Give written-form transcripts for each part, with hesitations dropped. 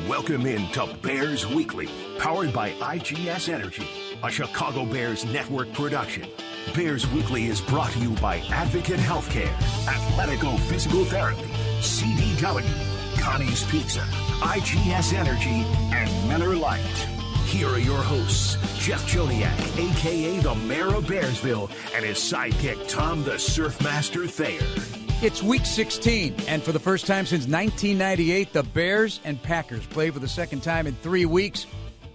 Welcome into Bears Weekly, powered by IGS Energy, a Chicago Bears network production. Bears Weekly is brought to you by Advocate Healthcare, Athletico Physical Therapy, CDW, Connie's Pizza, IGS Energy, and Miller Lite. Here are your hosts, Jeff Joniak, a.k.a. the Mayor of Bearsville, and his sidekick, Tom the Surfmaster Thayer. It's Week 16, and for the first time since 1998, the Bears and Packers play for the second time in 3 weeks.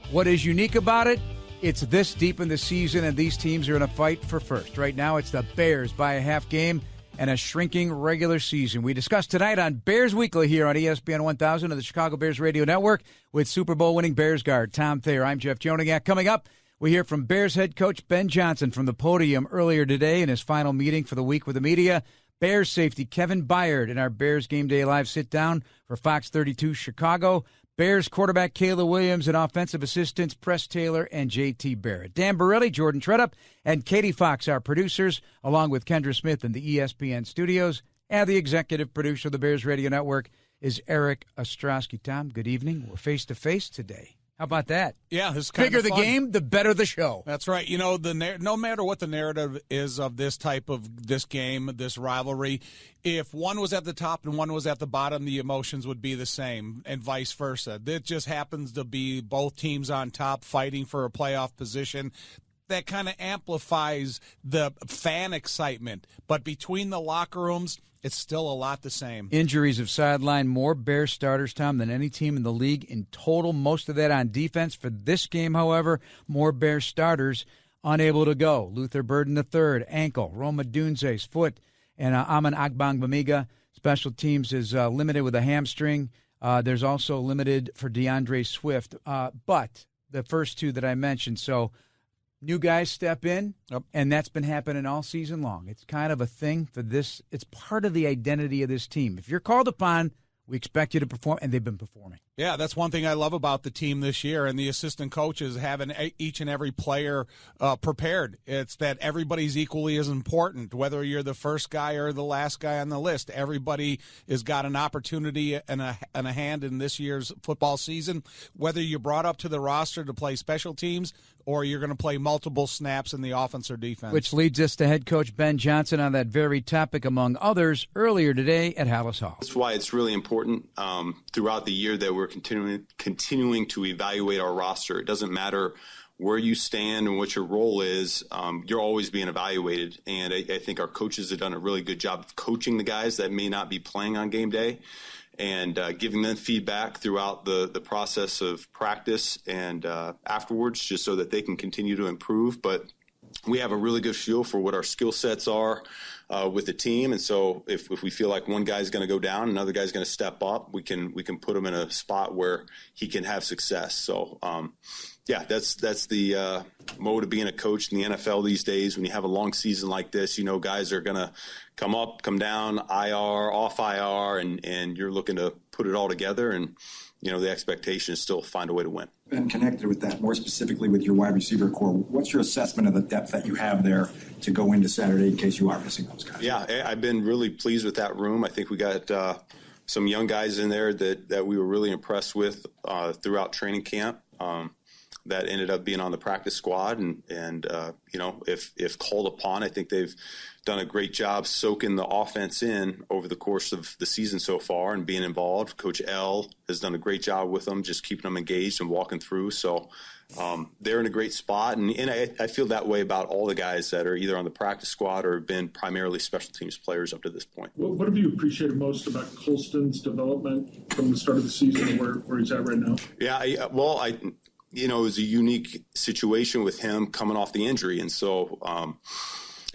What is unique about it? It's this deep in the season, and these teams are in a fight for first. Right now, it's the Bears by a half game and a shrinking regular season. We discussed tonight on Bears Weekly here on ESPN 1000 of the Chicago Bears Radio Network with Super Bowl winning Bears guard Tom Thayer. I'm Jeff Joniak. Coming up, we hear from Bears head coach Ben Johnson from the podium earlier today in his final meeting for the week with the media. Bears safety Kevin Byard in our Bears Game Day Live sit-down for Fox 32 Chicago. Bears quarterback Kayla Williams and offensive assistants Press Taylor and J.T. Barrett. Dan Borelli, Jordan Tredup, and Katie Fox, our producers, along with Kendra Smith in the ESPN studios. And the executive producer of the Bears Radio Network is Eric Ostrowski. Tom, good evening. We're face-to-face today. How about that? Yeah, this is kind Bigger of the fun. game, the better the show. That's right. You know, no matter what the narrative is of this type of this game, this rivalry, if one was at the top and one was at the bottom, the emotions would be the same, and vice versa. It just happens to be both teams on top fighting for a playoff position. That kind of amplifies the fan excitement. But between the locker rooms, it's still a lot the same. Injuries have sidelined more Bears starters, Tom, than any team in the league in total. Most of that on defense. For this game, however, more Bears starters unable to go. Luther Burden III, ankle. Roma Dunze's foot. And Aman Agbangbamiga, special teams, is limited with a hamstring. There's also limited for DeAndre Swift. But the first two that I mentioned, so new guys step in, and that's been happening all season long. It's kind of a thing for this. It's part of the identity of this team. If you're called upon, we expect you to perform, and they've been performing. Yeah, that's one thing I love about the team this year, and the assistant coaches having each and every player prepared. It's that everybody's equally as important, whether you're the first guy or the last guy on the list. Everybody has got an opportunity and a hand in this year's football season, whether you're brought up to the roster to play special teams or you're going to play multiple snaps in the offense or defense. Which leads us to head coach Ben Johnson on that very topic, among others, earlier today at Hallis Hall. That's why it's really important throughout the year that we're continuing to evaluate our roster. It doesn't matter where you stand and what your role is, you're always being evaluated. And I think our coaches have done a really good job of coaching the guys that may not be playing on game day and giving them feedback throughout the process of practice and afterwards, just so that they can continue to improve. But we have a really good feel for what our skill sets are with the team, and so if we feel like one guy's going to go down, another guy's going to step up, we can put him in a spot where he can have success. So yeah, that's the mode of being a coach in the NFL these days. When you have a long season like this, you know guys are going to come up, come down, IR, off IR, and you're looking to put it all together, and you know the expectation is still find a way to win. And connected with that, more specifically with your wide receiver core, what's your assessment of the depth that you have there to go into Saturday in case you are missing those guys? Yeah, I've been really pleased with that room. I think we got some young guys in there that we were really impressed with throughout training camp. That ended up being on the practice squad, and you know, if called upon, I think they've done a great job soaking the offense in over the course of the season so far and being involved. Coach L has done a great job with them, just keeping them engaged and walking through. So they're in a great spot, and I feel that way about all the guys that are either on the practice squad or have been primarily special teams players up to this point. What have you appreciated most about Colston's development from the start of the season and where he's at right now? Yeah, you know, it was a unique situation with him coming off the injury. And so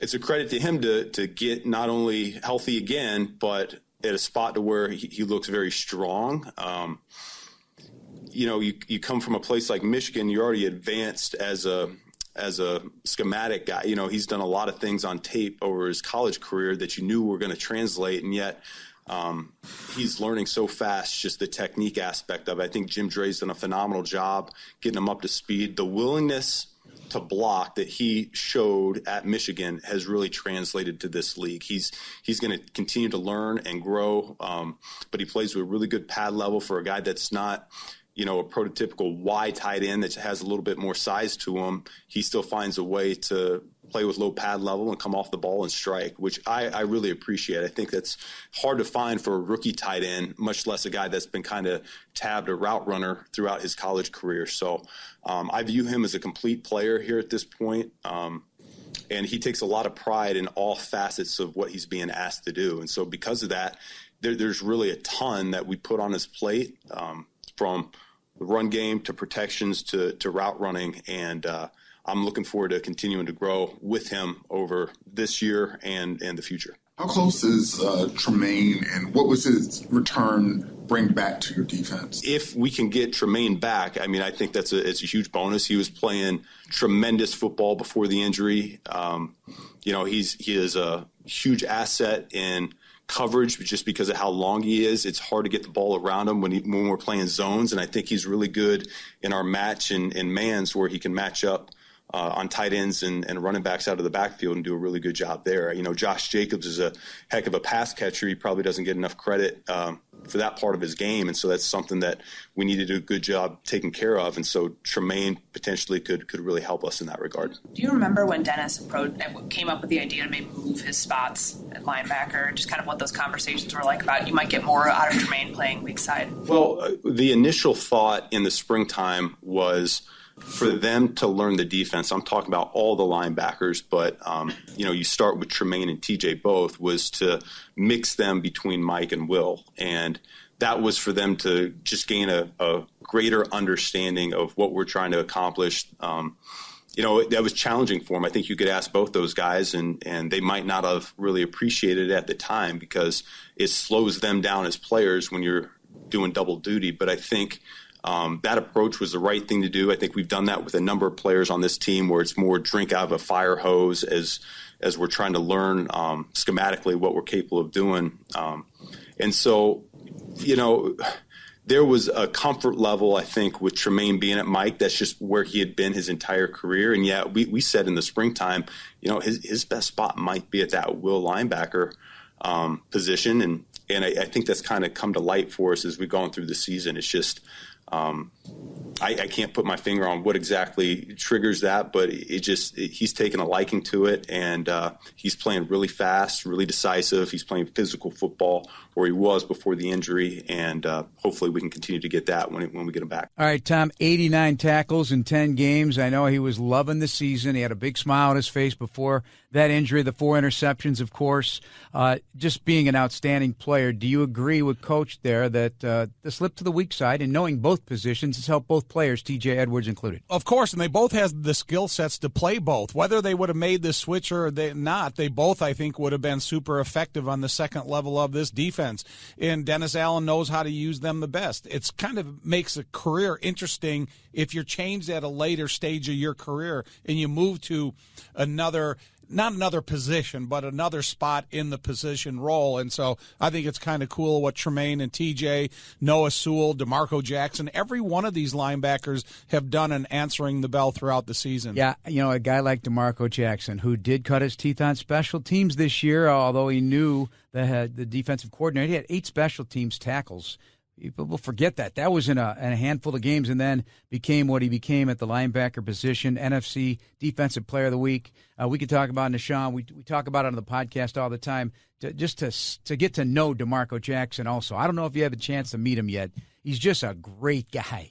it's a credit to him to get not only healthy again, but at a spot to where he looks very strong. You know, you come from a place like Michigan, you're already advanced as a schematic guy. You know, he's done a lot of things on tape over his college career that you knew were going to translate, and yet he's learning so fast, just the technique aspect of it. I think Jim Dre's done a phenomenal job getting him up to speed. The willingness to block that he showed at Michigan has really translated to this league. He's going to continue to learn and grow, but he plays with a really good pad level for a guy that's not, a prototypical wide tight end that has a little bit more size to him. He still finds a way to play with low pad level and come off the ball and strike, which I really appreciate. I think that's hard to find for a rookie tight end, much less a guy that's been kind of tabbed a route runner throughout his college career. So I view him as a complete player here at this point. And he takes a lot of pride in all facets of what he's being asked to do. And so because of that, there's really a ton that we put on his plate, from the run game to protections to route running. And I'm looking forward to continuing to grow with him over this year and the future. How close is Tremaine, and what was his return bring back to your defense? If we can get Tremaine back, I think it's a huge bonus. He was playing tremendous football before the injury. He is a huge asset in coverage, just because of how long he is. It's hard to get the ball around him when we're playing zones, and I think he's really good in our match and mans where he can match up on tight ends and running backs out of the backfield and do a really good job there. Josh Jacobs is a heck of a pass catcher. He probably doesn't get enough credit for that part of his game, and so that's something that we need to do a good job taking care of. And so Tremaine potentially could really help us in that regard. Do you remember when Dennis came up with the idea to maybe move his spots at linebacker, just kind of what those conversations were like about you might get more out of Tremaine playing weak side? Well, the initial thought in the springtime was for them to learn the defense. I'm talking about all the linebackers, but you start with Tremaine and TJ both, was to mix them between Mike and Will. And that was for them to just gain a greater understanding of what we're trying to accomplish. That was challenging for them. I think you could ask both those guys, and they might not have really appreciated it at the time because it slows them down as players when you're doing double duty. But I think that approach was the right thing to do. I think we've done that with a number of players on this team where it's more drink out of a fire hose as we're trying to learn schematically what we're capable of doing. And so, there was a comfort level, I think, with Tremaine being at Mike. That's just where he had been his entire career. And yet we said in the springtime, his best spot might be at that Will linebacker position. And I think that's kind of come to light for us as we've gone through the season. It's just I can't put my finger on what exactly triggers that, but he's taken a liking to it, and he's playing really fast, really decisive. He's playing physical football, where he was before the injury, and hopefully we can continue to get that when we get him back. All right, Tom, 89 tackles in 10 games. I know he was loving the season. He had a big smile on his face before that injury, the 4 interceptions, of course. Just being an outstanding player, do you agree with Coach there that the slip to the weak side and knowing both positions has helped both players, TJ Edwards included? Of course, and they both have the skill sets to play both. Whether they would have made the switch or not, they both, I think, would have been super effective on the second level of this defense. And Dennis Allen knows how to use them the best. It's kind of makes a career interesting if you're changed at a later stage of your career and you move to not another position, but another spot in the position role. And so I think it's kind of cool what Tremaine and TJ, Noah Sewell, DeMarco Jackson, every one of these linebackers have done in answering the bell throughout the season. Yeah, a guy like DeMarco Jackson, who did cut his teeth on special teams this year, although he knew the defensive coordinator. He had 8 special teams tackles. People forget that. That was in a handful of games, and then became what he became at the linebacker position, NFC Defensive Player of the Week. We could talk about Nashawn. We talk about it on the podcast all the time, just to get to know DeMarco Jackson also. I don't know if you have a chance to meet him yet. He's just a great guy,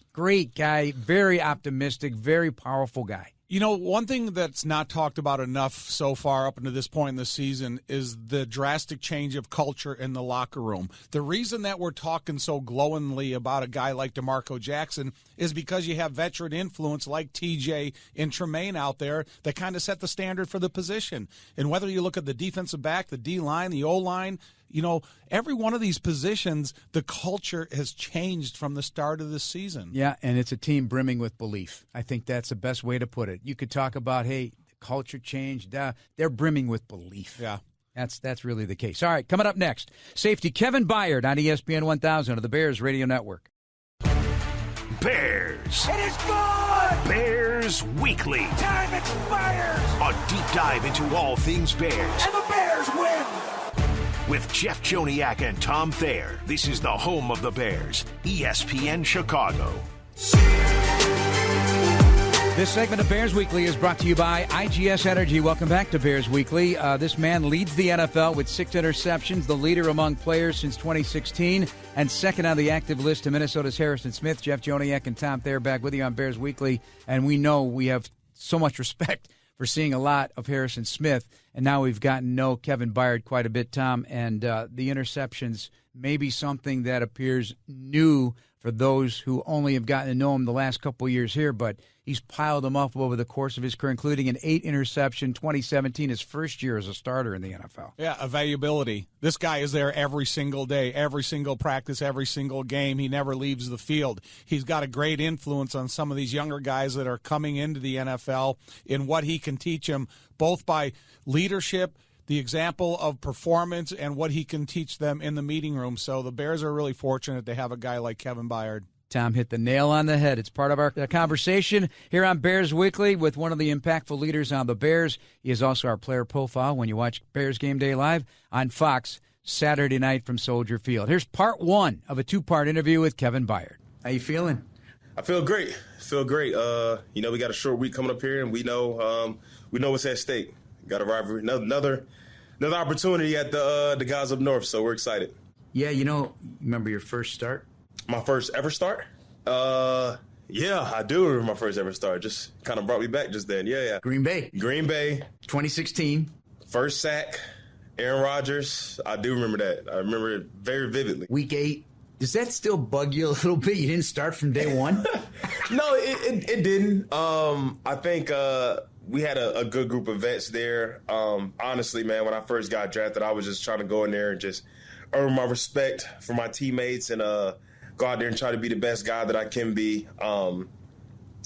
very optimistic, very powerful guy. One thing that's not talked about enough so far up until this point in the season is the drastic change of culture in the locker room. The reason that we're talking so glowingly about a guy like DeMarco Jackson is because you have veteran influence like TJ and Tremaine out there that kind of set the standard for the position. And whether you look at the defensive back, the D-line, the O-line, every one of these positions, the culture has changed from the start of the season. Yeah, and it's a team brimming with belief. I think that's the best way to put it. You could talk about, hey, the culture changed. They're brimming with belief. Yeah. That's really the case. All right, coming up next, safety Kevin Byard on ESPN 1000 of the Bears Radio Network. Bears. It is gone! Bears Weekly. Time expires! A deep dive into all things Bears. And the Bears win! With Jeff Joniak and Tom Thayer, this is the home of the Bears, ESPN Chicago. This segment of Bears Weekly is brought to you by IGS Energy. Welcome back to Bears Weekly. This man leads the NFL with 6 interceptions, the leader among players since 2016, and second on the active list to Minnesota's Harrison Smith. Jeff Joniak and Tom Thayer back with you on Bears Weekly, and we know we have so much respect for seeing a lot of Harrison Smith, and now we've gotten to know Kevin Byard quite a bit, Tom, and the interceptions may be something that appears new for those who only have gotten to know him the last couple of years here, but he's piled them up over the course of his career, including an 8 interception, 2017, his first year as a starter in the NFL. Yeah, availability. This guy is there every single day, every single practice, every single game. He never leaves the field. He's got a great influence on some of these younger guys that are coming into the NFL in what he can teach them, both by leadership, the example of performance, and what he can teach them in the meeting room. So the Bears are really fortunate to have a guy like Kevin Byard. Tom hit the nail on the head. It's part of our conversation here on Bears Weekly with one of the impactful leaders on the Bears. He is also our player profile when you watch Bears Game Day Live on Fox Saturday night from Soldier Field. Here's part 1 of a 2-part interview with Kevin Byard. How you feeling? I feel great. We got a short week coming up here, and we know what's at stake. Got a rivalry, another opportunity at the guys up north, so we're excited. Yeah, remember your first start? My first ever start? Yeah, I do remember my first ever start. Just kind of brought me back just then. Yeah. Green Bay. 2016. First sack, Aaron Rodgers. I do remember that. I remember it very vividly. Week 8. Does that still bug you a little bit? You didn't start from day one? No, it didn't. I think we had a good group of vets there. Honestly, man, when I first got drafted, I was just trying to go in there and just earn my respect for my teammates and go out there and try to be the best guy that I can be.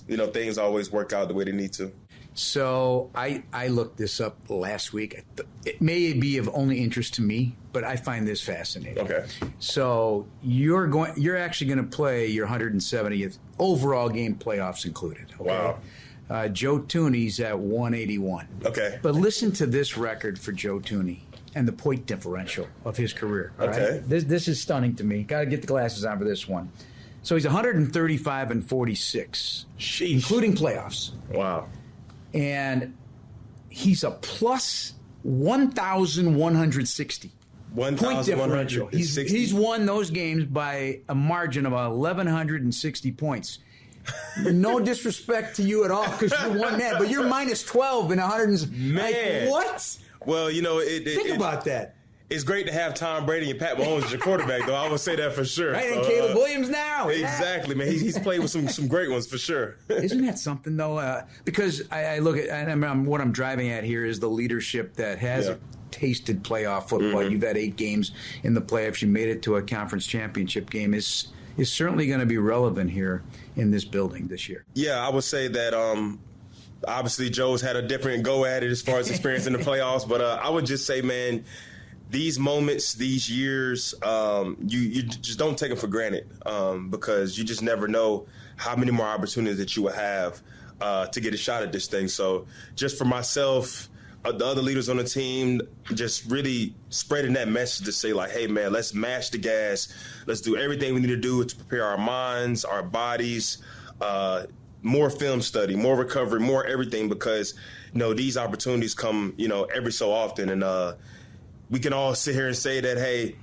Things always work out the way they need to. So I looked this up last week. It may be of only interest to me, but I find this fascinating. Okay. So you're actually going to play your 170th overall game, playoffs included. Okay? Wow. Joe Thuney's at 181. Okay. But listen to this record for Joe Thuney and the point differential of his career. All okay. Right? This is stunning to me. Got to get the glasses on for this one. So he's 135 and 46, Sheesh. Including playoffs. Wow. And he's a plus 1,160. Point differential. He's won those games by a margin of 1,160 points. No disrespect to you at all because you won that, but you're minus 12 in 100. Man. Like, what? Well, think about that. It's great to have Tom Brady and Pat Mahomes as your quarterback, though. I would say that for sure. Right, and Caleb Williams now. Exactly, man. He's played with some great ones for sure. Isn't that something, though? Because I look at, and what I'm driving at here is the leadership that has tasted playoff football. Mm-hmm. You've had 8 games in the playoffs. You made it to a conference championship game. Is certainly going to be relevant here in this building this year. Yeah, I would say that obviously Joe's had a different go at it as far as experience in the playoffs, but I would just say, man, these moments, these years, you just don't take them for granted because you just never know how many more opportunities that you will have to get a shot at this thing. So just for myself, the other leaders on the team, just really spreading that message to say, like, hey, man, let's mash the gas. Let's do everything we need to do to prepare our minds, our bodies, more film study, more recovery, more everything because, these opportunities come, every so often. And we can all sit here and say that, hey,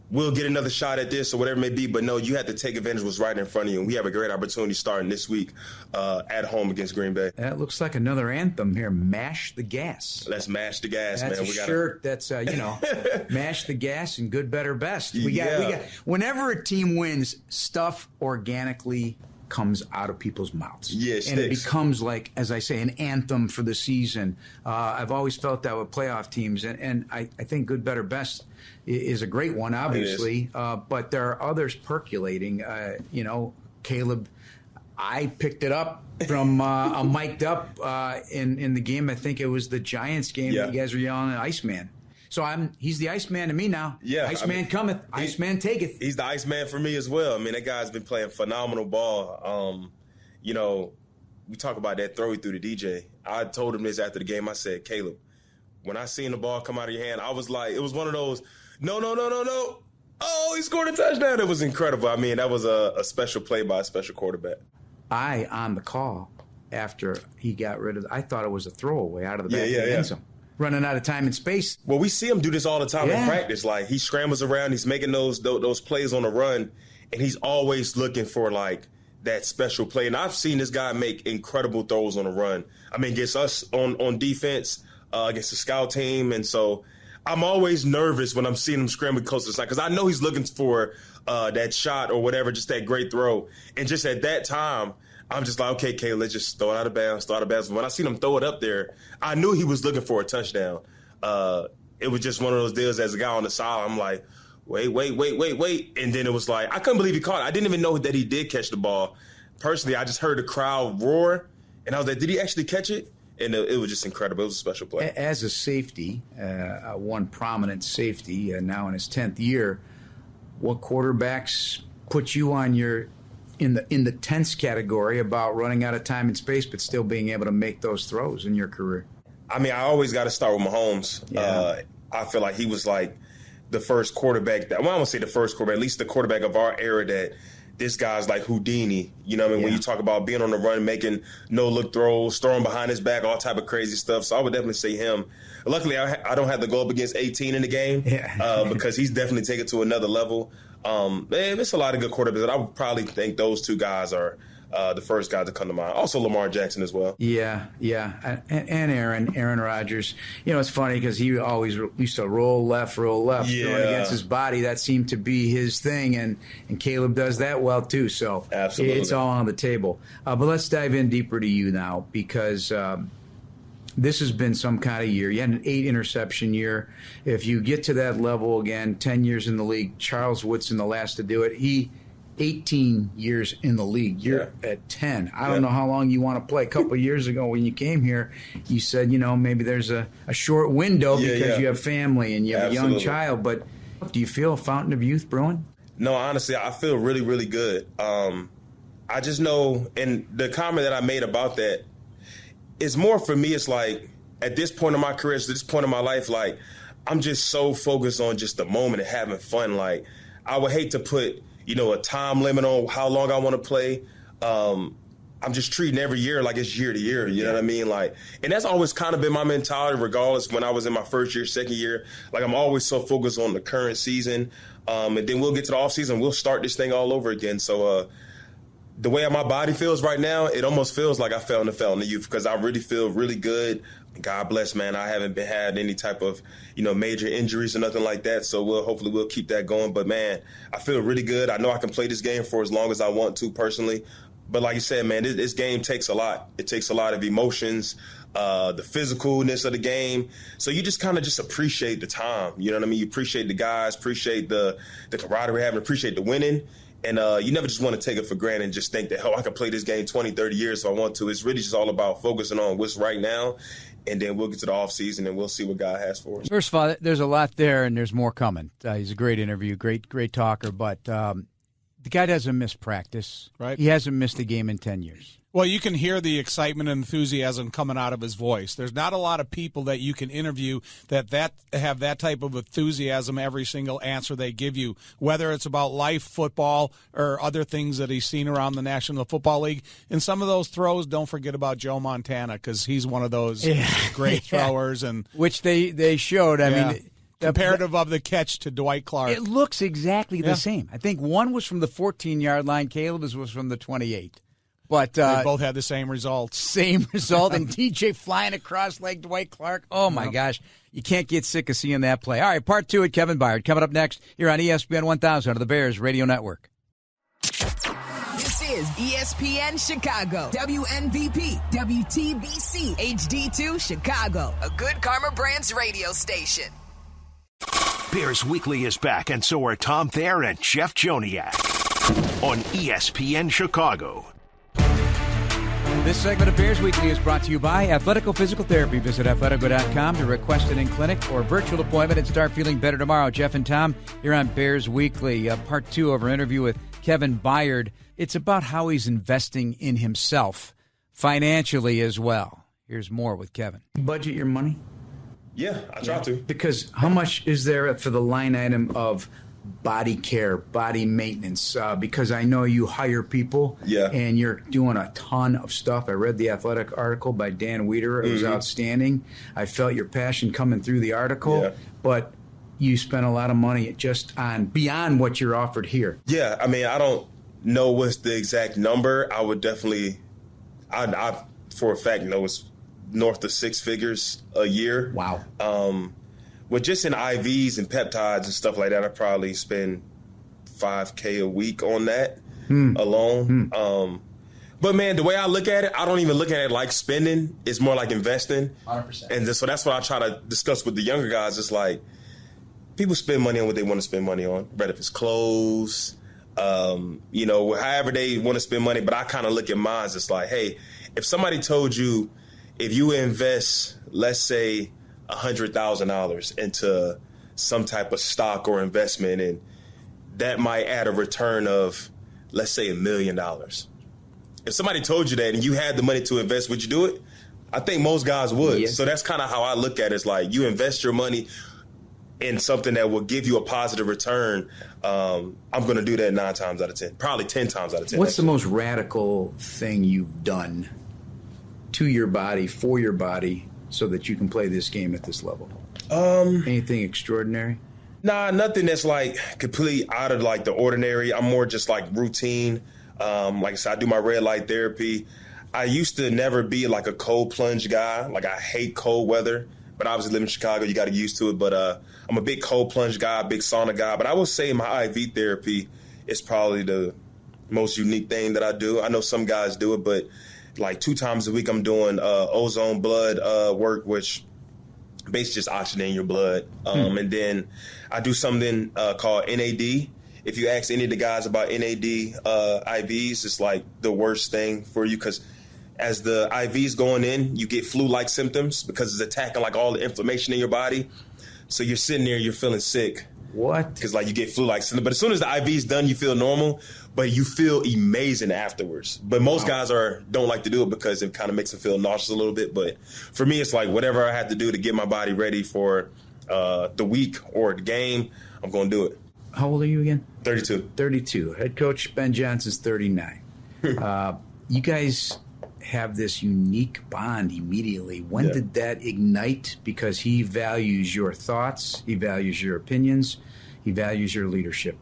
we'll get another shot at this or whatever it may be. But no, you have to take advantage of what's right in front of you. And we have a great opportunity starting this week at home against Green Bay. That looks like another anthem here. Mash the gas. Let's mash the gas, that's man. That's a shirt that's, mash the gas and good, better, best. We got. Whenever a team wins, stuff organically comes out of people's mouths. Yes, and it becomes like, as I say, an anthem for the season. I've always felt that with playoff teams, and I think good, better, best is a great one, obviously. But there are others percolating. Caleb, I picked it up from a mic'd up in the game. I think it was the Giants game that you guys were yelling at Iceman. So he's the Iceman to me now. Yeah, Iceman cometh, Iceman taketh. He's the Iceman for me as well. I mean, that guy's been playing phenomenal ball. We talk about that throw he threw to DJ. I told him this after the game. I said, Caleb, when I seen the ball come out of your hand, I was like, it was one of those, no. Oh, he scored a touchdown. It was incredible. I mean, that was a special play by a special quarterback. On the call after he got rid of I thought it was a throwaway out of the back of the end zone. Running out of time and space. Well, we see him do this all the time in practice. Like, he scrambles around, he's making those plays on the run, and he's always looking for, like, that special play. And I've seen this guy make incredible throws on the run. I mean, against us on defense, against the scout team. And so I'm always nervous when I'm seeing him scrambling close to the side because I know he's looking for that shot or whatever, just that great throw. And just at that time, I'm just like, okay, Caleb, let's just throw it out of bounds. When I seen him throw it up there, I knew he was looking for a touchdown. It was just one of those deals as a guy on the side. I'm like, wait. And then it was like, I couldn't believe he caught it. I didn't even know that he did catch the ball. Personally, I just heard the crowd roar, and I was like, did he actually catch it? And it was just incredible. It was a special play. As a safety, one prominent safety, now in his 10th year, what quarterbacks put you on in the tense category about running out of time and space but still being able to make those throws in your career? I mean, I always got to start with Mahomes. Yeah. I feel like he was like the first quarterback I won't say the first quarterback, at least the quarterback of our era that this guy's like Houdini. You know what I mean? When you talk about being on the run, making no-look throws, throwing behind his back, all type of crazy stuff. So I would definitely say him. Luckily, I don't have to go up against 18 in the game because he's definitely taken it to another level. Man, there's a lot of good quarterbacks, but I would probably think those two guys are the first guys to come to mind. Also Lamar Jackson as well. Yeah. And Aaron Rodgers. You know, it's funny because he always used to roll left, throwing against his body. That seemed to be his thing, and Caleb does that well too. So absolutely, it's all on the table. But let's dive in deeper to you now because this has been some kind of year. You had an 8-interception year. If you get to that level again, 10 years in the league, Charles Woodson, the last to do it, he 18 years in the league. You're at 10. I don't know how long you want to play. A couple of years ago when you came here, you said, maybe there's a short window because you have family and you have a young child. But do you feel a fountain of youth brewing? No, honestly, I feel really, really good. I just know, and the comment that I made about that, it's more for me, it's like at this point in my career, so this point in my life, like I'm just so focused on just the moment and having fun. Like I would hate to put, a time limit on how long I want to play. I'm just treating every year like it's year to year. You know what I mean? Like, and that's always kind of been my mentality, regardless when I was in my first year, second year. Like I'm always so focused on the current season. And then we'll get to the off season. We'll start this thing all over again. So, the way my body feels right now, it almost feels like I fell in the youth because I really feel really good. God bless, man. I haven't had any type of, major injuries or nothing like that. So hopefully we'll keep that going. But, man, I feel really good. I know I can play this game for as long as I want to personally. But like you said, man, this game takes a lot. It takes a lot of emotions, the physicalness of the game. So you just kind of just appreciate the time. You know what I mean? You appreciate the guys, appreciate the camaraderie we're having, appreciate the winning. And you never just want to take it for granted and just think that, I can play this game 20, 30 years if I want to. It's really just all about focusing on what's right now, and then we'll get to the offseason and we'll see what God has for us. First of all, there's a lot there, and there's more coming. He's a great interview, great talker, but the guy doesn't miss practice. Right. He hasn't missed a game in 10 years. Well, you can hear the excitement and enthusiasm coming out of his voice. There's not a lot of people that you can interview that have that type of enthusiasm every single answer they give you, whether it's about life, football, or other things that he's seen around the National Football League. And some of those throws, don't forget about Joe Montana because he's one of those great throwers. And which they showed. I mean, comparative of the catch to Dwight Clark. It looks exactly the same. I think one was from the 14-yard line. Caleb's was from the 28. But they both had the same result. And DJ flying across like Dwight Clark. Oh, my gosh. You can't get sick of seeing that play. All right, part 2 at Kevin Byard. Coming up next here on ESPN 1000 of the Bears Radio Network. This is ESPN Chicago, WNVP, WTBC, HD2 Chicago, a Good Karma Brands radio station. Bears Weekly is back, and so are Tom Thayer and Jeff Joniak on ESPN Chicago. This segment of Bears Weekly is brought to you by Athletico Physical Therapy. Visit athletico.com to request an in-clinic or virtual appointment and start feeling better tomorrow. Jeff and Tom, you're on Bears Weekly, part 2 of our interview with Kevin Byard. It's about how he's investing in himself financially as well. Here's more with Kevin. Budget your money? Yeah, I try to. Because how much is there for the line item of body care, body maintenance? Because I know you hire people, and you're doing a ton of stuff. I read the Athletic article by Dan Wiederer. It was outstanding. I felt your passion coming through the article, but you spent a lot of money just on beyond what you're offered here. Yeah, I mean, I don't know what's the exact number. I would definitely, I for a fact know it's north of 6 figures a year. Wow. Well, just in IVs and peptides and stuff like that, I probably spend $5K a week on that alone. But, man, the way I look at it, I don't even look at it like spending. It's more like investing. 100%. And so that's what I try to discuss with the younger guys. It's like people spend money on what they want to spend money on, whether if it's clothes, however they want to spend money. But I kind of look at mine as it's like, hey, if somebody told you if you invest, let's say, $100,000 into some type of stock or investment, and that might add a return of, let's say, $1 million. If somebody told you that and you had the money to invest, would you do it? I think most guys would. Yeah. So that's kind of how I look at it. It's like you invest your money in something that will give you a positive return. I'm going to do that 9 times out of 10, probably 10 times out of 10. What's the most radical thing you've done to your body, for your body, so that you can play this game at this level? Anything extraordinary? Nah, nothing that's like completely out of like the ordinary. I'm more just like routine. Like I said, I do my red light therapy. I used to never be like a cold plunge guy. Like I hate cold weather, but obviously living in Chicago, you got to get used to it. But I'm a big cold plunge guy, big sauna guy. But I would say my IV therapy is probably the most unique thing that I do. I know some guys do it, but like 2 times a week, I'm doing ozone blood work, which basically just oxygenating your blood. And then I do something called NAD. If you ask any of the guys about NAD IVs, it's like the worst thing for you because as the IV's going in, you get flu-like symptoms because it's attacking like all the inflammation in your body. So you're sitting there, you're feeling sick. What? Because like you get flu-like symptoms. But as soon as the IV's done, you feel normal, but you feel amazing afterwards. But most guys don't like to do it because it kind of makes them feel nauseous a little bit. But for me, it's like whatever I have to do to get my body ready for the week or the game, I'm going to do it. How old are you again? 32. 32. Head coach Ben Johnson's 39. You guys have this unique bond immediately. When did that ignite? Because he values your thoughts, he values your opinions, he values your leadership.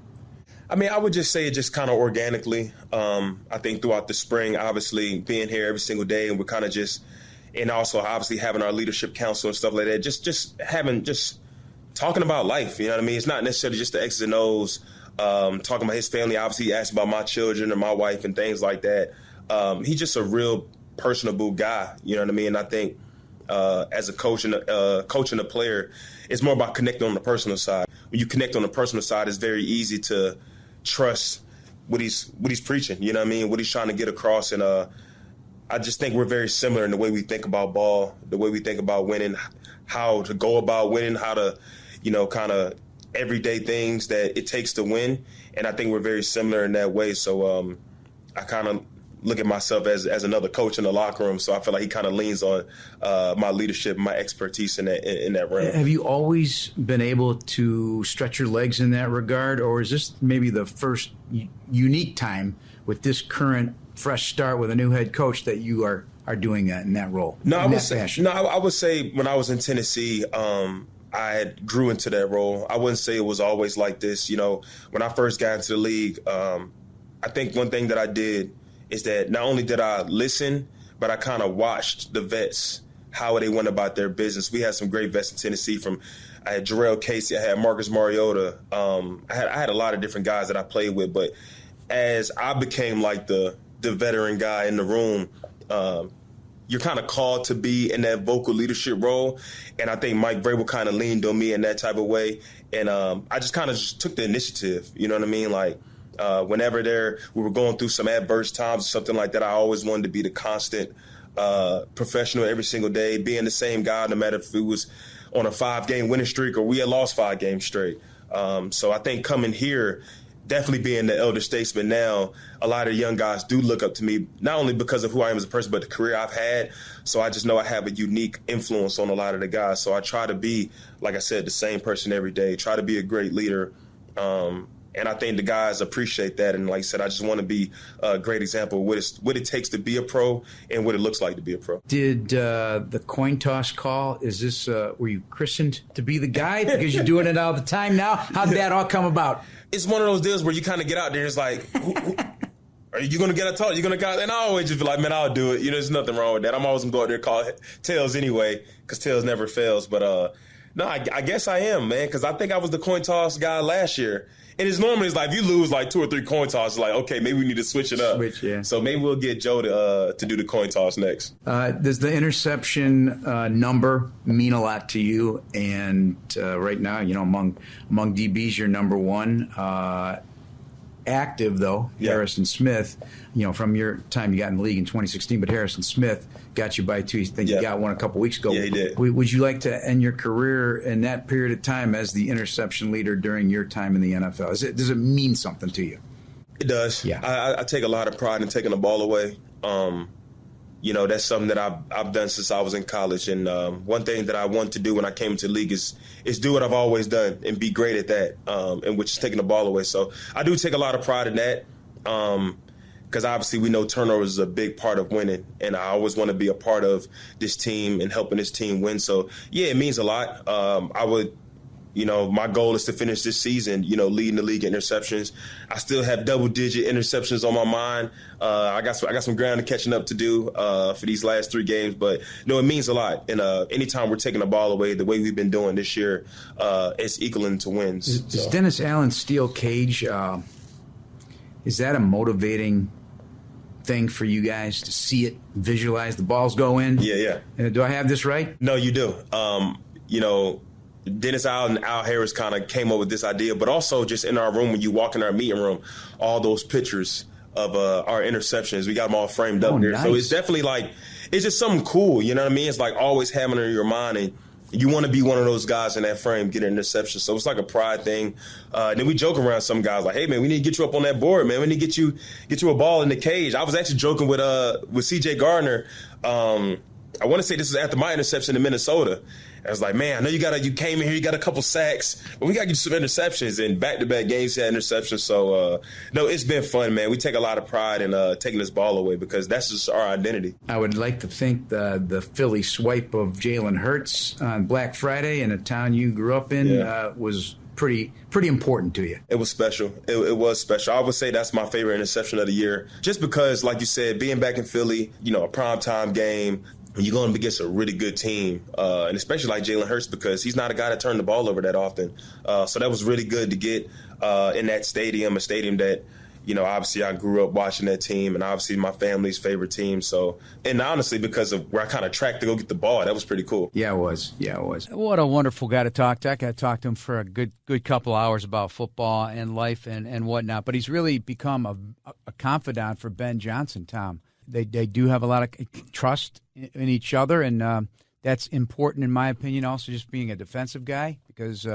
I mean, I would just say it just kind of organically. I think throughout the spring, obviously being here every single day, and we're kind of just, and also obviously having our leadership council and stuff like that, just talking about life. You know what I mean? It's not necessarily just the X's and O's. Talking about his family, obviously he asked about my children and my wife and things like that. He's just a real personable guy, you know what I mean? And I think as a coach and a player, it's more about connecting on the personal side. When you connect on the personal side, it's very easy to trust what he's preaching, you know what I mean? What he's trying to get across. And I just think we're very similar in the way we think about ball, the way we think about winning, how to go about winning, how to, kind of everyday things that it takes to win. And I think we're very similar in that way. So I kind of look at myself as another coach in the locker room. So I feel like he kind of leans on my leadership, my expertise in that realm. Have you always been able to stretch your legs in that regard? Or is this maybe the first unique time with this current fresh start with a new head coach that you are doing that in that role? I would say when I was in Tennessee, I had grew into that role. I wouldn't say it was always like this. When I first got into the league, I think one thing that I did is that not only did I listen, but I kind of watched the vets, how they went about their business. We had some great vets in Tennessee. I had Jarrell Casey, I had Marcus Mariota. I had a lot of different guys that I played with. But as I became like the veteran guy in the room, you're kind of called to be in that vocal leadership role. And I think Mike Vrabel kind of leaned on me in that type of way. And I just kind of took the initiative, you know what I mean? Like, Whenever we were going through some adverse times or something like that, I always wanted to be the constant professional every single day, being the same guy no matter if it was on a 5-game winning streak or we had lost 5 games straight. So I think coming here, definitely being the elder statesman now, a lot of young guys do look up to me, not only because of who I am as a person, but the career I've had. So I just know I have a unique influence on a lot of the guys. So I try to be, like I said, the same person every day, try to be a great leader. And I think the guys appreciate that. And like I said, I just want to be a great example of what it takes to be a pro and what it looks like to be a pro. Did the coin toss call, is this, were you christened to be the guy because you're doing it all the time now? How did that all come about? It's one of those deals where you kind of get out there and it's like, are you going to get a toss? You're going to call? And I always just be like, man, I'll do it. There's nothing wrong with that. I'm always going to go out there and call tails anyway because tails never fails. But no, I guess I am, man, because I think I was the coin toss guy last year. And it's normally like if you lose like 2 or 3 coin tosses, like, okay, maybe we need to switch it up. Yeah. So maybe we'll get Joe to do the coin toss next. Does the interception number mean a lot to you? And right now, among DBs, you're number 1. Active, though, yeah. Harrison Smith, from your time you got in the league in 2016, but Harrison Smith got you by 2. I think you got one a couple weeks ago. Yeah, he did. Would you like to end your career in that period of time as the interception leader during your time in the NFL? Does it mean something to you? It does. Yeah. I take a lot of pride in taking the ball away. That's something that I've done since I was in college. And one thing that I want to do when I came into the league is do what I've always done and be great at that, and which is taking the ball away. So I do take a lot of pride in that because obviously we know turnovers is a big part of winning. And I always want to be a part of this team and helping this team win. So, yeah, it means a lot. I would – my goal is to finish this season, leading the league in interceptions. I still have double-digit interceptions on my mind. I got some ground catching up to do for these last 3 games. But, it means a lot. And anytime we're taking the ball away, the way we've been doing this year, it's equaling to wins. Does Dennis Allen's steel cage, is that a motivating thing for you guys to see it, visualize the balls go in? Yeah. Do I have this right? No, you do. Dennis Allen and Al Harris kind of came up with this idea, but also just in our room, when you walk in our meeting room, all those pictures of our interceptions, we got them all framed up there. Nice. So it's definitely it's just something cool. You know what I mean? It's like always having it in your mind, and you want to be one of those guys in that frame, get an interception. So it's like a pride thing. And then we joke around some guys like, hey, man, we need to get you up on that board, man. We need to get you a ball in the cage. I was actually joking with C.J. Gardner. I want to say this is after my interception in Minnesota. I was like, man, I know you came in here, you got a couple sacks, but we got to get some interceptions. And back-to-back games, you had interceptions. So, no, it's been fun, man. We take a lot of pride in taking this ball away because that's just our identity. I would like to think the Philly swipe of Jalen Hurts on Black Friday in a town you grew up in was pretty important to you. It was special. It was special. I would say that's my favorite interception of the year just because, like you said, being back in Philly, a primetime game, you're going up against a really good team, and especially like Jalen Hurts because he's not a guy that turned the ball over that often. So that was really good to get in that stadium, a stadium that, obviously I grew up watching that team and obviously my family's favorite team. So, and honestly, because of where I kind of tracked to go get the ball, that was pretty cool. Yeah, it was. What a wonderful guy to talk to. I got to talk to him for a good couple hours about football and life and whatnot. But he's really become a confidant for Ben Johnson, Tom. They do have a lot of trust in each other, and that's important in my opinion. Also, just being a defensive guy because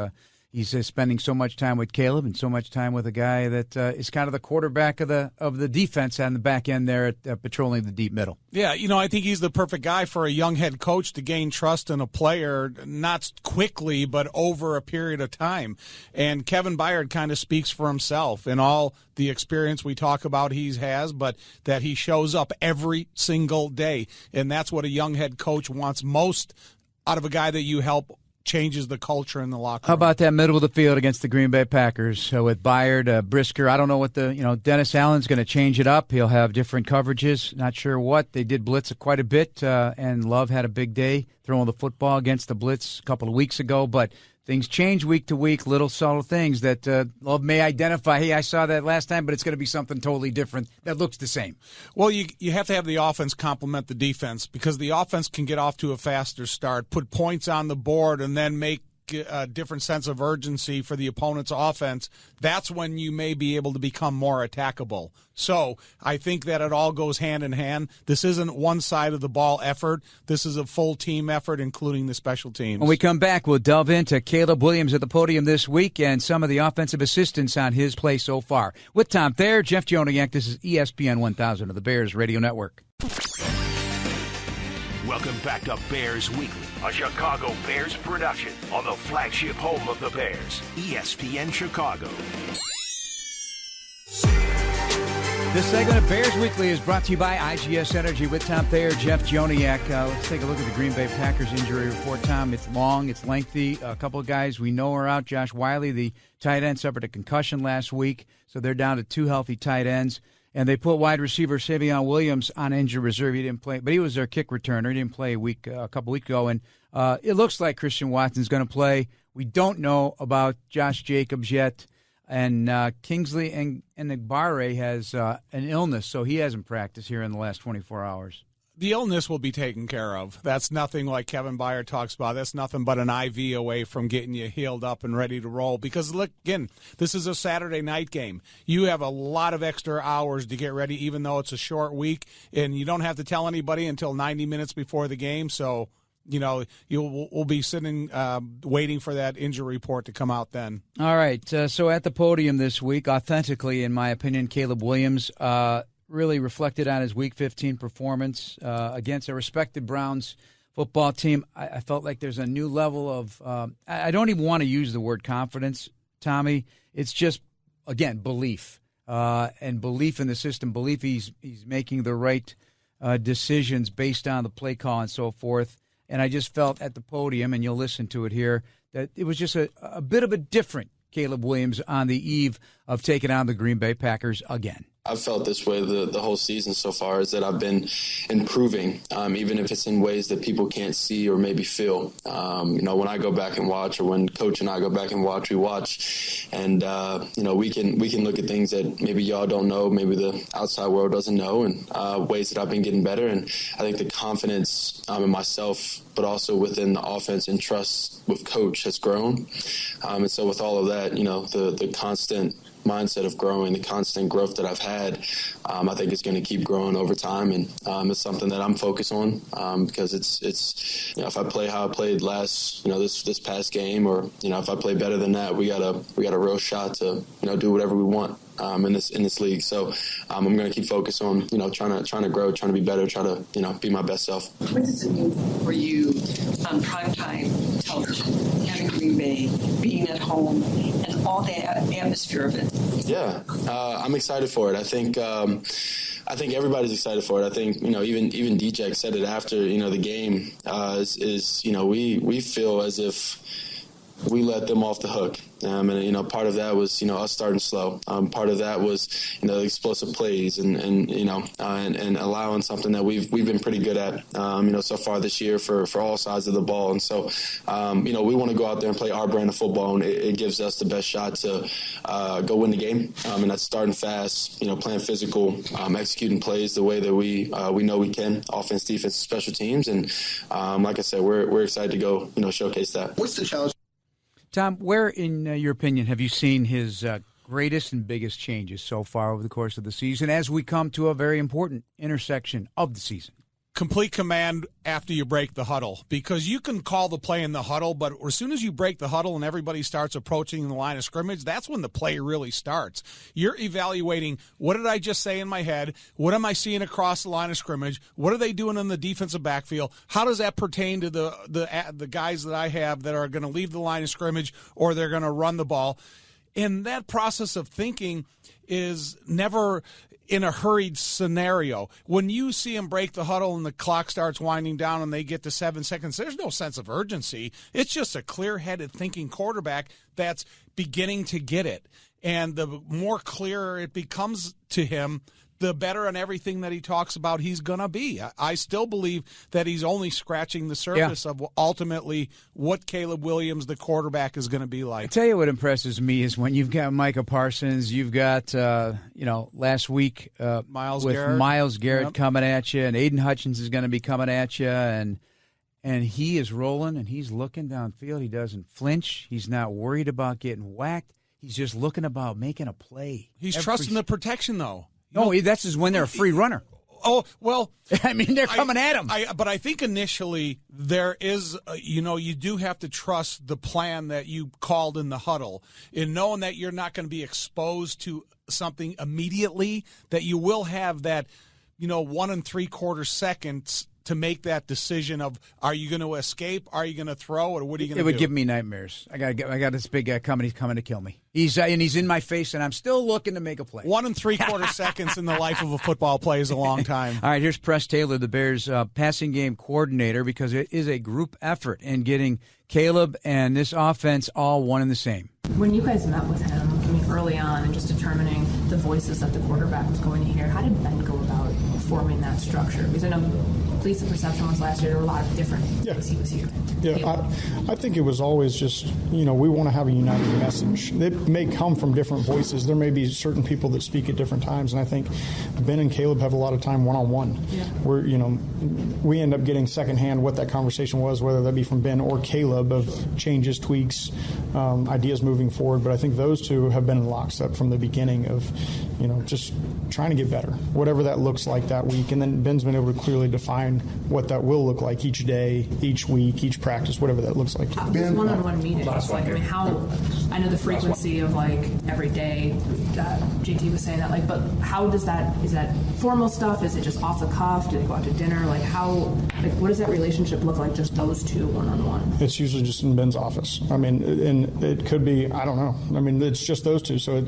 he's spending so much time with Caleb and so much time with a guy that is kind of the quarterback of the defense on the back end there at patrolling the deep middle. Yeah, I think he's the perfect guy for a young head coach to gain trust in a player, not quickly, but over a period of time. And Kevin Byard kind of speaks for himself in all the experience we talk about he has, but that he shows up every single day. And that's what a young head coach wants most out of a guy that you help changes the culture in the locker room. How about that middle of the field against the Green Bay Packers with Byard, Brisker? I don't know what Dennis Allen's going to change it up. He'll have different coverages. Not sure what. They did blitz quite a bit, and Love had a big day throwing the football against the blitz a couple of weeks ago, but things change week to week, little subtle things that Love may identify. Hey, I saw that last time, but it's going to be something totally different that looks the same. Well, you have to have the offense complement the defense because the offense can get off to a faster start, put points on the board, and then make a different sense of urgency for the opponent's offense, that's when you may be able to become more attackable. So I think that it all goes hand in hand. This isn't one side of the ball effort. This is a full team effort, including the special teams. When we come back, we'll delve into Caleb Williams at the podium this week and some of the offensive assistants on his play so far. With Tom Thayer, Jeff Joniak, this is ESPN 1000 of the Bears Radio Network. Welcome back to Bears Weekly, a Chicago Bears production on the flagship home of the Bears, ESPN Chicago. This segment of Bears Weekly is brought to you by IGS Energy with Tom Thayer, Jeff Joniak. Let's take a look at the Green Bay Packers injury report, Tom. It's long, it's lengthy. A couple of guys we know are out. Josh Wiley, the tight end, suffered a concussion last week, so they're down to 2 healthy tight ends. And they put wide receiver Savion Williams on injured reserve. He didn't play, but he was their kick returner. He didn't play a couple weeks ago. And it looks like Christian Watson's going to play. We don't know about Josh Jacobs yet. And Kingsley and Igbare has an illness, so he hasn't practiced here in the last 24 hours. The illness will be taken care of. That's nothing like Kevin Byard talks about. That's nothing but an IV away from getting you healed up and ready to roll. Because, look, again, this is a Saturday night game. You have a lot of extra hours to get ready, even though it's a short week. And you don't have to tell anybody until 90 minutes before the game. So, we'll be sitting waiting for that injury report to come out then. All right. So at the podium this week, authentically, in my opinion, Caleb Williams really reflected on his Week 15 performance against a respected Browns football team. I felt like there's a new level of I don't even want to use the word confidence, Tommy. It's just, again, belief and belief in the system, belief he's making the right decisions based on the play call and so forth. And I just felt at the podium, and you'll listen to it here, that it was just a bit of a different Caleb Williams on the eve of taking on the Green Bay Packers again. I've felt this way the whole season so far, is that I've been improving, even if it's in ways that people can't see or maybe feel. When I go back and watch, or when Coach and I go back and watch, we watch, and we can look at things that maybe y'all don't know, maybe the outside world doesn't know, and ways that I've been getting better. And I think the confidence in myself, but also within the offense and trust with Coach has grown. And so with all of that, the constant mindset of growing, the constant growth that I've had, I think it's going to keep growing over time, and it's something that I'm focused on because it's if I play how I played last this past game, or if I play better than that, we got a real shot to do whatever we want in this league. So I'm going to keep focused on trying to grow, trying to be better, try to be my best self. What does it mean for you on primetime television, having Green Bay, being at home, and all the atmosphere of it? Yeah, I'm excited for it. I think everybody's excited for it. I think even DJ said it after the game. We feel as if we let them off the hook. And part of that was us starting slow. Part of that was the explosive plays and allowing something that we've been pretty good at so far this year for all sides of the ball. And so we want to go out there and play our brand of football, and it gives us the best shot to go win the game. And that's starting fast, playing physical, executing plays the way that we know we can, offense, defense, special teams. And like I said, we're excited to go showcase that. What's the challenge? Tom, where, in your opinion, have you seen his greatest and biggest changes so far over the course of the season as we come to a very important intersection of the season? Complete command after you break the huddle, because you can call the play in the huddle, but as soon as you break the huddle and everybody starts approaching the line of scrimmage, that's when the play really starts. You're evaluating, what did I just say in my head? What am I seeing across the line of scrimmage? What are they doing in the defensive backfield? How does that pertain to the guys that I have that are going to leave the line of scrimmage or they're going to run the ball? And that process of thinking is never in a hurried scenario. When you see them break the huddle and the clock starts winding down and they get to 7 seconds, there's no sense of urgency. It's just a clear-headed thinking quarterback that's beginning to get it. And the more clear it becomes to him, the better on everything that he talks about he's going to be. I still believe that he's only scratching the surface of ultimately what Caleb Williams, the quarterback, is going to be like. I tell you what impresses me is when you've got Micah Parsons, you've got, last week Myles with Garrett. Myles Garrett coming at you, and Aiden Hutchins is going to be coming at you, and and he is rolling, and he's looking downfield. He doesn't flinch. He's not worried about getting whacked. He's just looking about making a play. He's trusting the protection, though. That's just when they're a free runner. Oh, well. I mean, they're coming at him. But I think initially there is, you do have to trust the plan that you called in the huddle, in knowing that you're not going to be exposed to something immediately, that you will have that, 1 3/4 seconds to make that decision of, are you going to escape? Are you going to throw? Or what are you going to do? It would give me nightmares. I got this big guy coming. He's coming to kill me. He's in my face, and I'm still looking to make a play. 1 3/4 seconds in the life of a football play is a long time. All right, here's Press Taylor, the Bears passing game coordinator, because it is a group effort in getting Caleb and this offense all one and the same. When you guys met with him, early on, and just determining the voices that the quarterback was going to hear, how did Ben go about forming that structure? Because I know, at least the perception was last year, there were a lot of different things he was hearing. Yeah, I think it was always just, we want to have a united message. It may come from different voices. There may be certain people that speak at different times, and I think Ben and Caleb have a lot of time one-on-one, where, we end up getting secondhand what that conversation was, whether that be from Ben or Caleb, of changes, tweaks, ideas moving forward. But I think those two have been in lockstep from the beginning of, just trying to get better, whatever that looks like that week. And then Ben's been able to clearly define what that will look like each day, each week, each practice, whatever that looks like. Those one-on-one meetings, I know the frequency of every day that JT was saying that, but how does is that formal stuff? Is it just off the cuff? Do they go out to dinner? What does that relationship look like, just those two one-on-one? It's usually just in Ben's office. And it could be, I don't know. It's just those two. So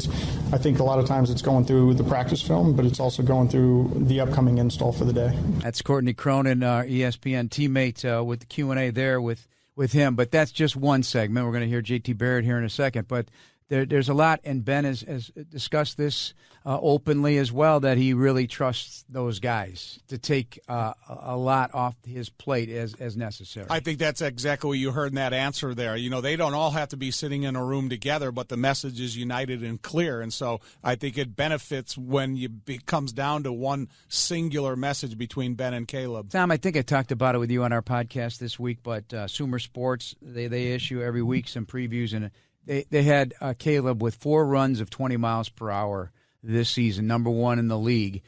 I think a lot of times it's going through the practice film, but it's also going through the upcoming install for the day. That's Courtney Cronin, our ESPN teammate, with the Q&A there with him. But that's just one segment. We're going to hear JT Barrett here in a second. But there's a lot, and Ben has discussed this openly as well, that he really trusts those guys to take a lot off his plate as necessary. I think that's exactly what you heard in that answer there. They don't all have to be sitting in a room together, but the message is united and clear. And so I think it benefits when it comes down to one singular message between Ben and Caleb. Tom, I think I talked about it with you on our podcast this week, but Sumer Sports, they issue every week some previews, and they had Caleb with 4 runs of 20 miles per hour this season, number 1 in the league.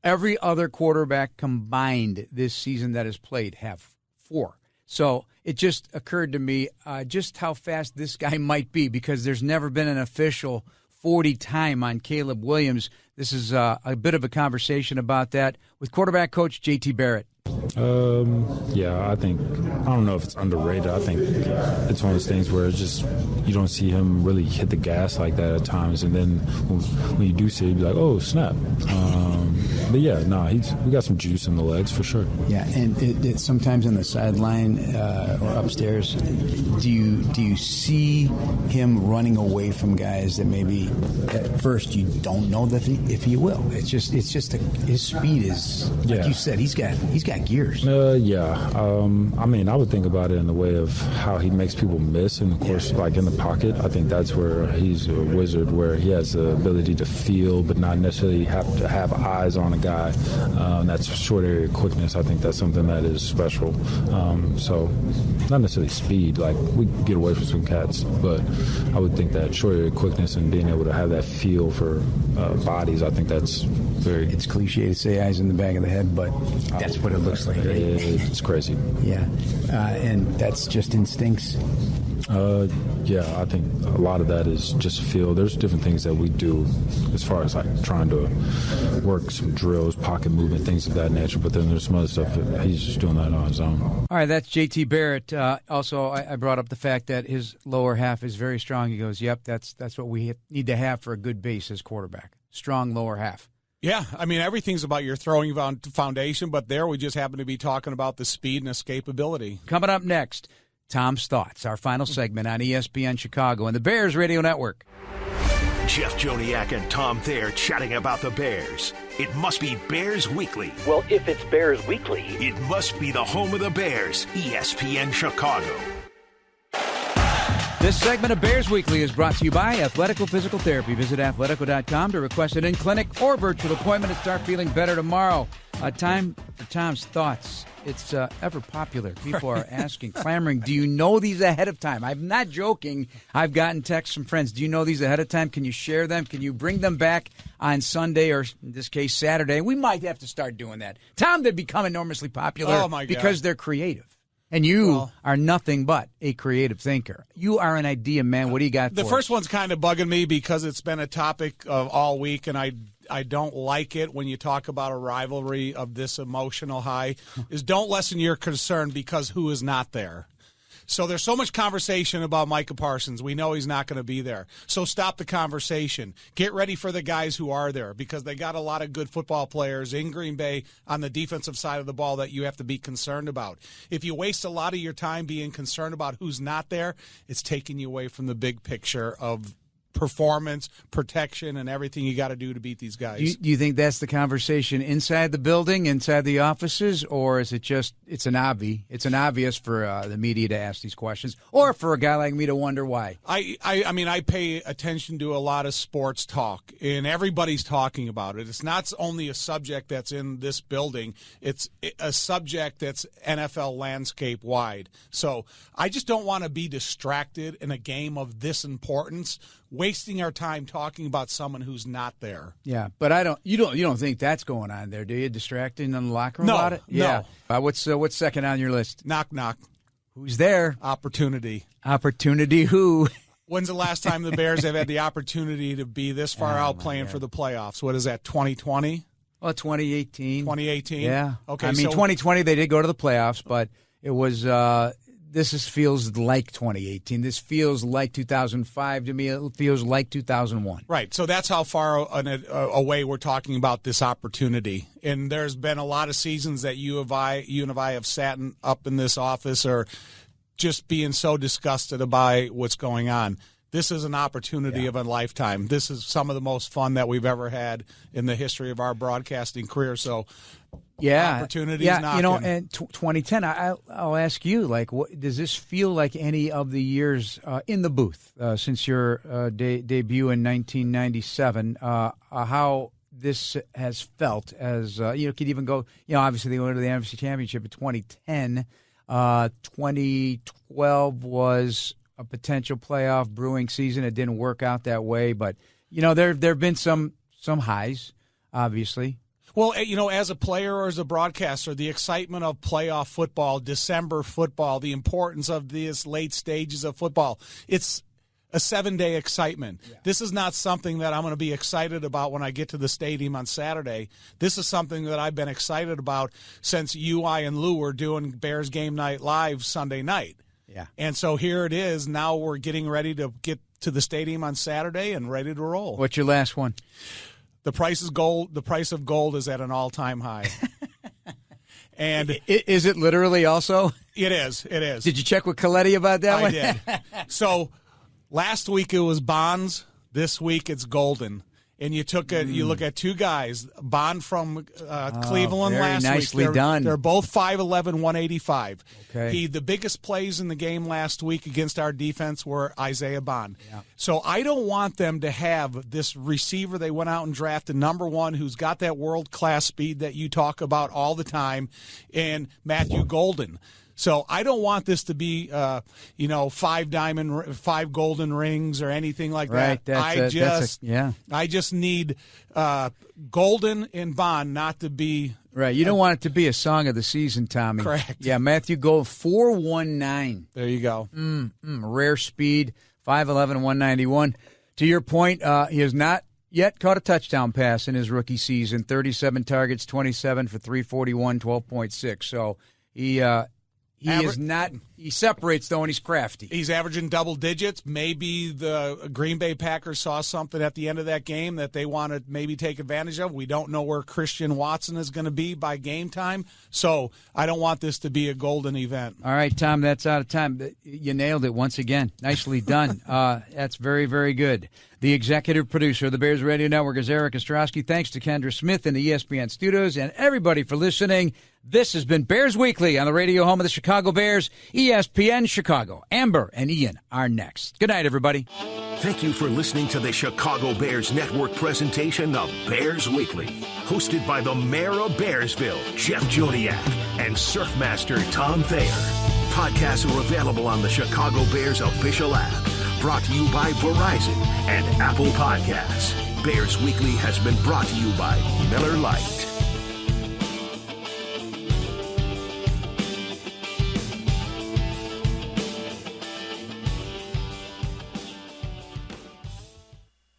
Every other quarterback combined this season that has played have 4. So it just occurred to me just how fast this guy might be, because there's never been an official 40 time on Caleb Williams. This is a bit of a conversation about that with quarterback coach JT Barrett. I don't know if it's underrated. I think it's one of those things where it's just, you don't see him really hit the gas like that at times, and then when you do see it, you be like, oh, snap. We got some juice in the legs for sure. Yeah, and it sometimes on the sideline or upstairs, do you see him running away from guys that maybe at first you don't know that if he will? It's just his speed is, like you said, he's got gears. I would think about it in the way of how he makes people miss, and of course, in the pocket, I think that's where he's a wizard, where he has the ability to feel, but not necessarily have to have eyes on a guy. That's short area quickness. I think that's something that is special. So, not necessarily speed. We get away from some cats, but I would think that short area quickness and being able to have that feel for bodies, I think that's very. It's cliche to say eyes in the back of the head, but that's what it looks like. It's crazy. Yeah, and that's just instincts. I think a lot of that is just feel. There's different things that we do as far as trying to work some drills, pocket movement, things of that nature, but then there's some other stuff that he's just doing that on his own. All right, that's JT Barrett. Also, I brought up the fact that his lower half is very strong. He goes, yep, that's what we need to have for a good base as quarterback. Strong lower half. Yeah, everything's about your throwing foundation, but there we just happen to be talking about the speed and escapability. Coming up next, Tom's Thoughts, our final segment on ESPN Chicago and the Bears Radio Network. Jeff Joniak and Tom Thayer chatting about the Bears. It must be Bears Weekly. Well, if it's Bears Weekly, it must be the home of the Bears, ESPN Chicago. This segment of Bears Weekly is brought to you by Athletical Physical Therapy. Visit athletico.com to request an in-clinic or virtual appointment and start feeling better tomorrow. Time for Tom's thoughts. It's ever popular. People are asking, clamoring, do you know these ahead of time? I'm not joking. I've gotten texts from friends. Do you know these ahead of time? Can you share them? Can you bring them back on Sunday or, in this case, Saturday? We might have to start doing that. Tom, they become enormously popular because they're creative. And you are nothing but a creative thinker. You are an idea man. What do you got for us? The first one's kind of bugging me because it's been a topic of all week, and I don't like it when you talk about a rivalry of this emotional high, is don't lessen your concern because who is not there. So there's so much conversation about Micah Parsons. We know he's not going to be there. So stop the conversation. Get ready for the guys who are there because they got a lot of good football players in Green Bay on the defensive side of the ball that you have to be concerned about. If you waste a lot of your time being concerned about who's not there, it's taking you away from the big picture of performance, protection, and everything you got to do to beat these guys. Do you think that's the conversation inside the building, inside the offices, or is it just it's an obvious for the media to ask these questions, or for a guy like me to wonder why? I mean, I pay attention to a lot of sports talk, and everybody's talking about it. It's not only a subject that's in this building; it's a subject that's NFL landscape wide. So I just don't want to be distracted in a game of this importance, wasting our time talking about someone who's not there. Yeah, but you don't think that's going on there, do you? Distracting in the locker room about it? Yeah. No. What's second on your list? Knock, knock. Who's there? Opportunity. Opportunity who? When's the last time the Bears have had the opportunity to be this far out playing for the playoffs? What is that, 2020? Well, 2018. 2018? Yeah. Okay. I mean, 2020 they did go to the playoffs, but it was feels like 2018. This feels like 2005 to me. It feels like 2001. Right. So that's how far away we're talking about this opportunity. And there's been a lot of seasons that you and I have sat up in this office or just being so disgusted by what's going on. This is an opportunity of a lifetime. This is some of the most fun that we've ever had in the history of our broadcasting career. So, opportunities knocking. And 2010, I'll ask you, like, does this feel like any of the years in the booth since your debut in 1997, how this has felt as, could even go, obviously they went to the NFC Championship in 2010. 2012 was a potential playoff brewing season. It didn't work out that way, but there have been some highs, obviously. Well, as a player or as a broadcaster, the excitement of playoff football, December football, the importance of these late stages of football, it's a 7-day excitement. Yeah. This is not something that I'm going to be excited about when I get to the stadium on Saturday. This is something that I've been excited about since I, and Lou were doing Bears Game Night Live Sunday night. Yeah. And so here it is. Now we're getting ready to get to the stadium on Saturday and ready to roll. What's your last one? The price is gold. The price of gold is at an all-time high. And is it literally also? It is. It is. Did you check with Coletti about that one? I did. So last week it was bonds. This week it's golden. And you look at two guys, Bond from Cleveland last week. Nicely done. They're both 5'11", 185. Okay. The biggest plays in the game last week against our defense were Isaiah Bond. Yeah. So I don't want them to have this receiver they went out and drafted, number one, who's got that world-class speed that you talk about all the time, and Matthew Golden. So I don't want this to be, 5 golden rings or anything like right, that. I just need Golden and Bond not to be. Right. You don't want it to be a song of the season, Tommy. Correct. Yeah, Matthew Gold, 4.19. There you go. Rare speed, 5'11", 191. To your point, he has not yet caught a touchdown pass in his rookie season. 37 targets, 27 for 341, 12.6. So he separates, though, and he's crafty. He's averaging double digits. Maybe the Green Bay Packers saw something at the end of that game that they want to maybe take advantage of. We don't know where Christian Watson is going to be by game time, so I don't want this to be a golden event. All right, Tom, that's out of time. You nailed it once again. Nicely done. That's very, very good. The executive producer of the Bears Radio Network is Eric Ostrowski. Thanks to Kendra Smith in the ESPN studios and everybody for listening. This has been Bears Weekly on the radio home of the Chicago Bears, ESPN Chicago. Amber and Ian are next. Good night, everybody. Thank you for listening to the Chicago Bears Network presentation of Bears Weekly, hosted by the mayor of Bearsville, Jeff Joniak, and Surfmaster Tom Thayer. Podcasts are available on the Chicago Bears official app. Brought to you by Verizon and Apple Podcasts. Bears Weekly has been brought to you by Miller Lite.